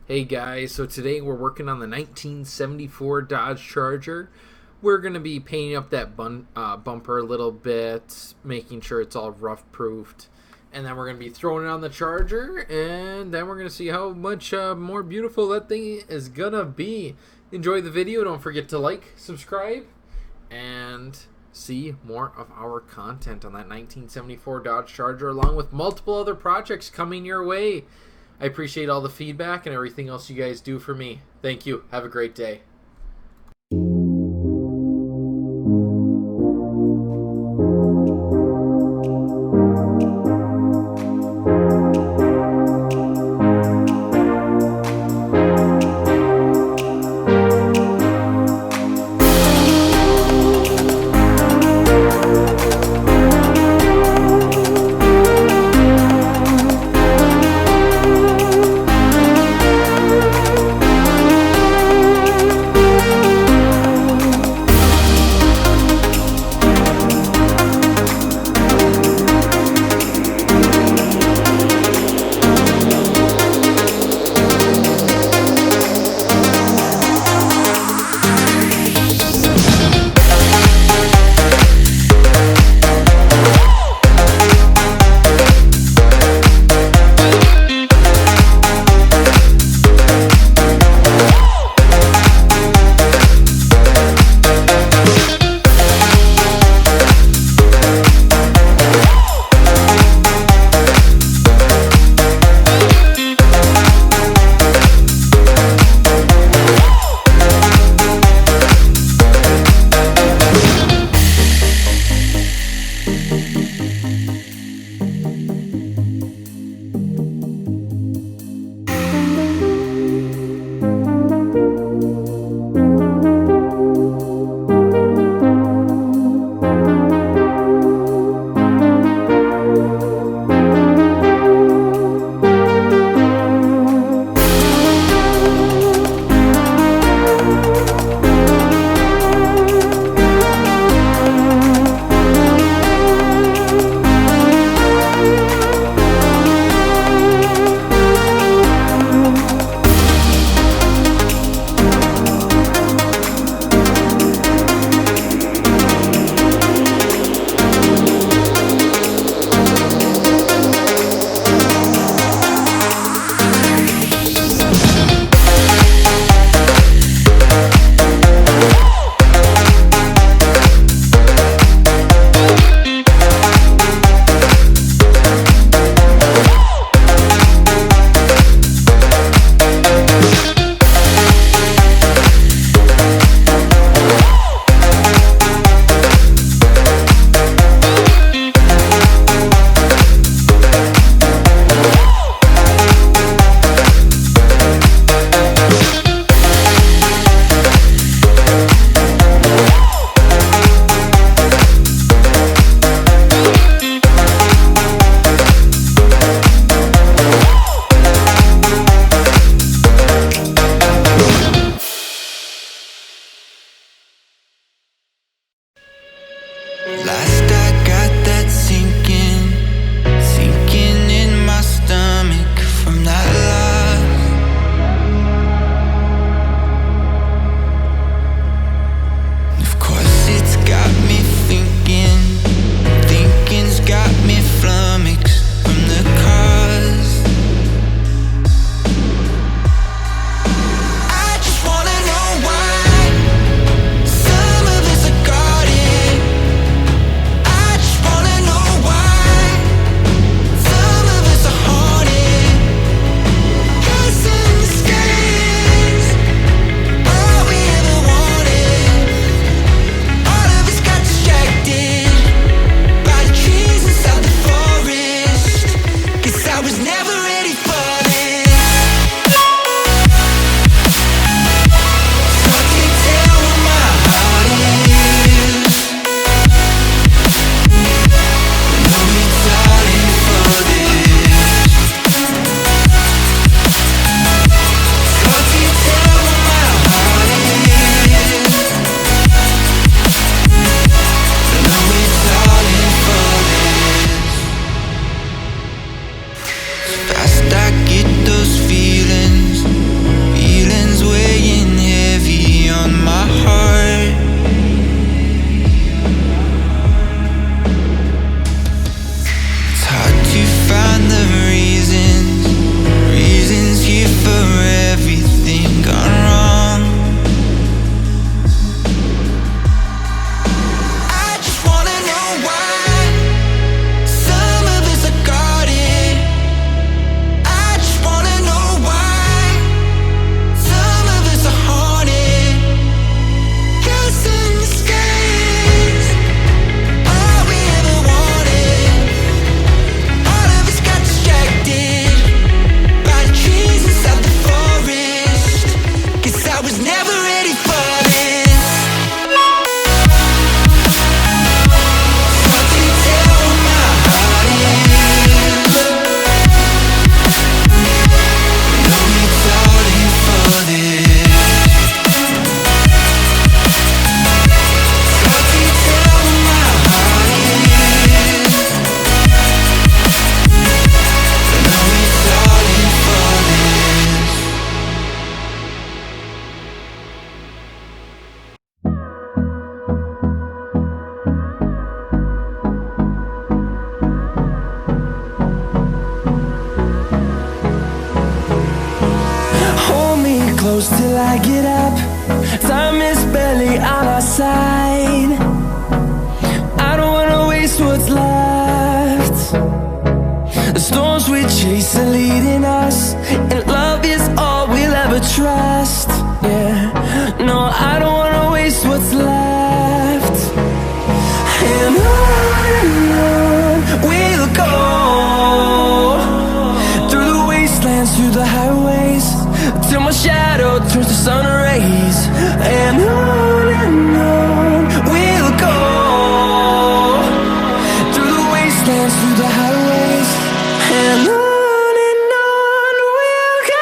Hey guys, so today we're working on the 1974 Dodge Charger. We're going to be painting up that bumper a little bit, making sure it's all rough proofed. And then we're going to be throwing it on the Charger, and then we're going to see how much more beautiful that thing is going to be. Enjoy the video. Don't forget to like, subscribe, and see more of our content on that 1974 Dodge Charger, along with multiple other projects coming your way. I appreciate all the feedback and everything else you guys do for me. Thank you. Have a great day. close till I get up. Time is barely on our side. I don't wanna waste what's left. The storms we chase are leading us, and love is all we'll ever trust. Yeah, no, I don't wanna waste what's left. And on we'll go, through the wastelands, through the highways, till my shadow turns to sun rays. And on we'll go, through the wastelands, through the highways, and on we'll go.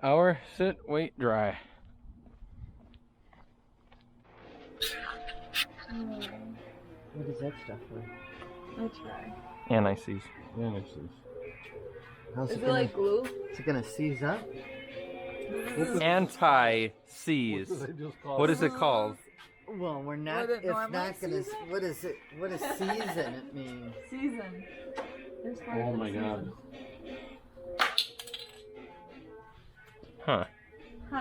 Hour, sit, wait, dry. What is that stuff for? I'll try. Anti-seize. How's Is it it gonna, like glue? is it gonna seize up? Anti-seize. What is it called? Well, we're not. What it It's not normally gonna. season? What is it? What does season it mean? Season. Oh my god. Huh.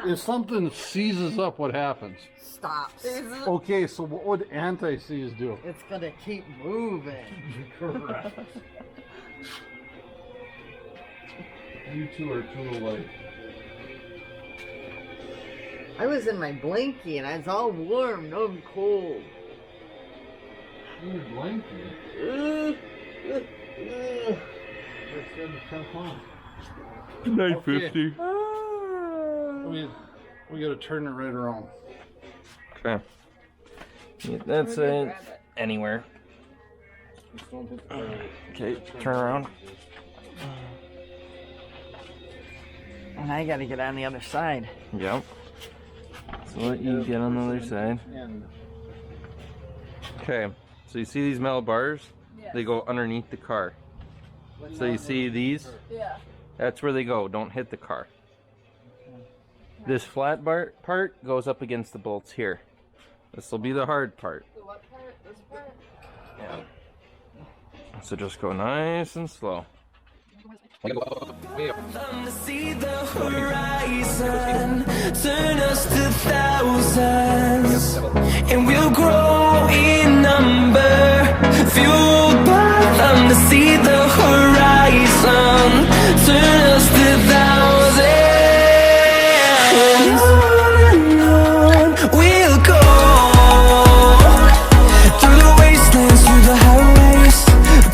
If something seizes up, what happens? Stops. Okay, so what would anti-seize do? It's gonna keep moving. Correct. You two are too alike. I was in my blankie and I was all warm, no I'm cold. You're blanking. Let's get the tough on. 950. We gotta turn it right around. Okay. Yeah, that's it. Anywhere. Just don't hit the car. Okay, turn around. And I gotta get on the other side. Yep. So let you get on the other side. And Okay. So you see these metal bars? Yeah. They go underneath the car. So you see these? Yeah. That's where they go. Don't hit the car. This flat part goes up against the bolts here. This will be the hard part. The what part? This part? Yeah. So just go nice and slow. To see the horizon, turn us to thousands, and we'll grow in number, fueled by them. To see the horizon, turn us to thousands, and on we'll go, through the wastelands, through the highways,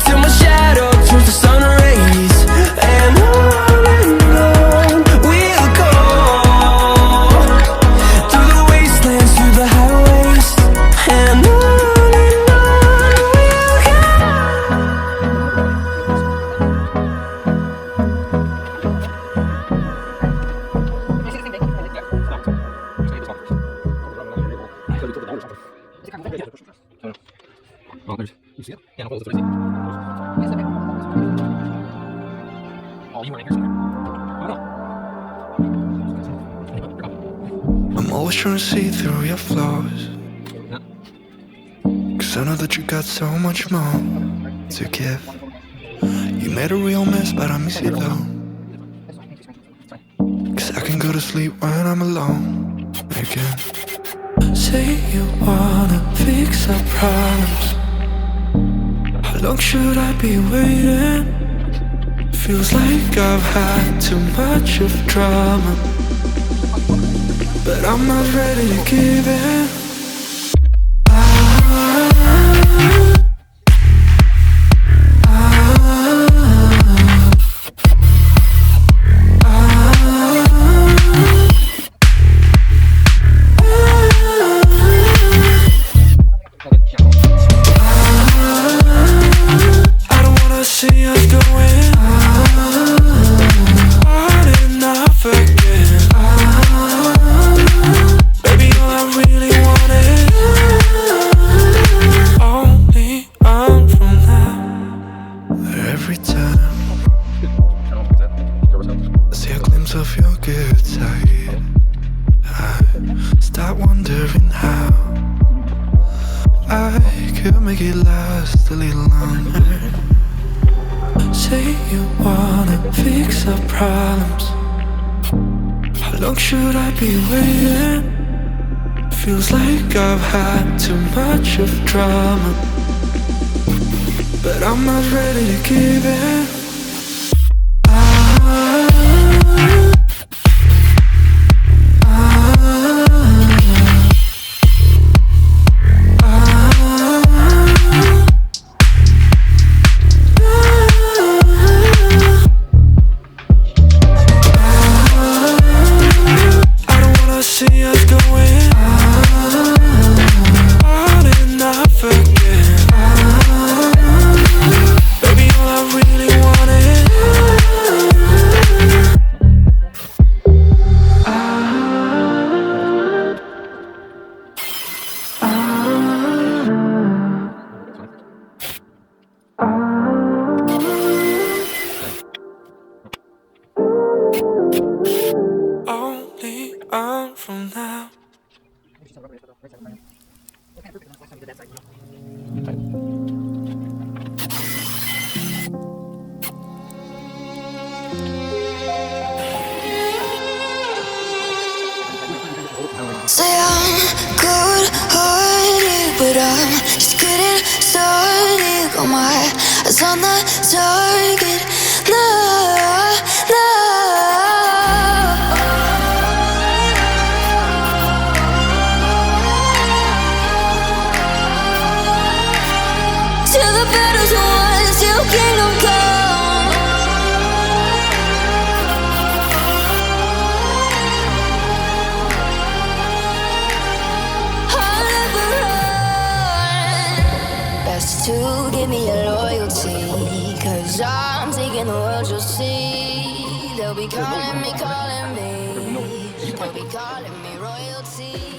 till my shadow turns to sun rays. And on we'll go, through the wastelands, through the highways, and on we'll go. I'm always trying to see through your flaws, 'cause I know that you got so much more to give. You made a real mess, but I miss you though, 'cause I can go to sleep when I'm alone again. Say you wanna fix our problems. How long should I be waiting? Feels like I've had too much of drama. but I'm not ready to give in. I don't wanna see us going on and off again. Baby, all I really want is only on from now. Every time I see a glimpse of your good side, I start wondering how I could make it last a little longer. Say you wanna fix our problems. How long should I be waiting? Feels like I've had too much of drama, but I'm not ready to give in. See us going on and off again. Baby, all I really want is only on from now. Say I'm good-hearted, but I'm just getting started. Got my eyes on the target. No, no. Till the battle's won, till kingdom come. I'll never run. Best to give me your loyalty, 'cause I'm taking the world, you'll see. They'll be calling me, calling me. They'll be calling me royalty.